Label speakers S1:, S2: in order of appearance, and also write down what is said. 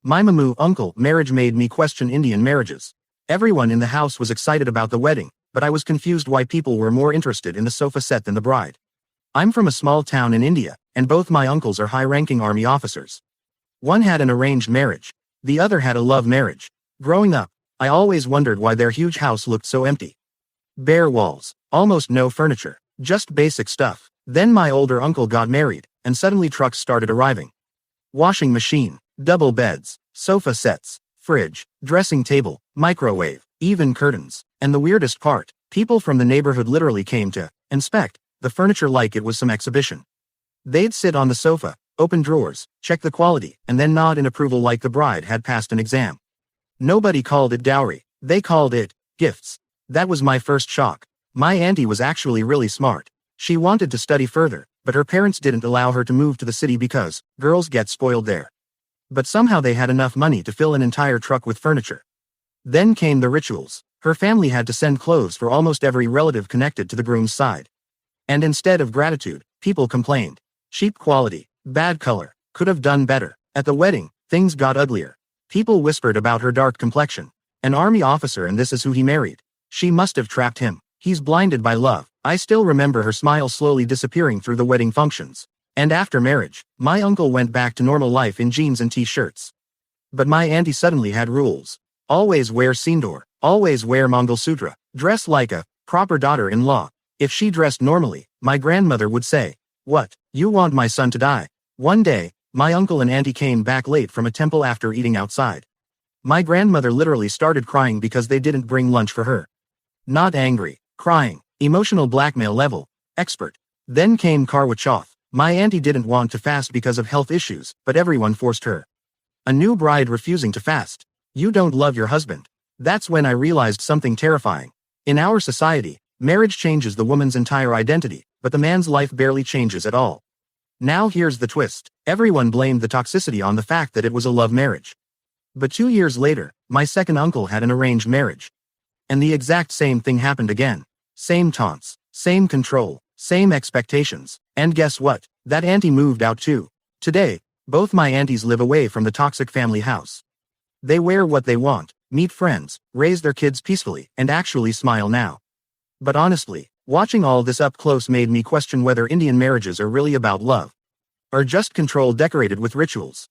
S1: My Mamu uncle marriage made me question Indian marriages. Everyone in the house was excited about the wedding, but I was confused why people were more interested in the sofa set than the bride. I'm from a small town in India, and both my uncles are high-ranking army officers. One had an arranged marriage, the other had a love marriage. Growing up, I always wondered why their huge house looked so empty. Bare walls, almost no furniture, just basic stuff. Then my older uncle got married, and suddenly trucks started arriving. Washing machine, double beds, sofa sets, fridge, dressing table, microwave, even curtains. And the weirdest part, people from the neighborhood literally came to inspect the furniture like it was some exhibition. They'd sit on the sofa, open drawers, check the quality, and then nod in approval like the bride had passed an exam. Nobody called it dowry, they called it gifts. That was my first shock. My auntie was actually really smart. She wanted to study further, but her parents didn't allow her to move to the city because girls get spoiled there. But somehow they had enough money to fill an entire truck with furniture. Then came the rituals. Her family had to send clothes for almost every relative connected to the groom's side. And instead of gratitude, people complained. Cheap quality, bad color, could have done better. At the wedding, things got uglier. People whispered about her dark complexion. An army officer, and this is who he married. She must have trapped him. He's blinded by love. I still remember her smile slowly disappearing through the wedding functions. And after marriage, my uncle went back to normal life in jeans and t-shirts. But my auntie suddenly had rules. Always wear sindoor, always wear Mangalsutra, dress like a proper daughter-in-law. If she dressed normally, my grandmother would say, "What, you want my son to die?" One day, my uncle and auntie came back late from a temple after eating outside. My grandmother literally started crying because they didn't bring lunch for her. Not angry, crying, emotional blackmail level, expert. Then came Karwa Chauth. My auntie didn't want to fast because of health issues, but everyone forced her. A new bride refusing to fast. You don't love your husband. That's when I realized something terrifying. In our society, marriage changes the woman's entire identity, but the man's life barely changes at all. Now here's the twist. Everyone blamed the toxicity on the fact that it was a love marriage. But 2 years later, my second uncle had an arranged marriage. And the exact same thing happened again. Same taunts, same control, same expectations. And guess what? That auntie moved out too. Today, both my aunties live away from the toxic family house. They wear what they want, meet friends, raise their kids peacefully, and actually smile now. But honestly, watching all this up close made me question whether Indian marriages are really about love, or just control decorated with rituals.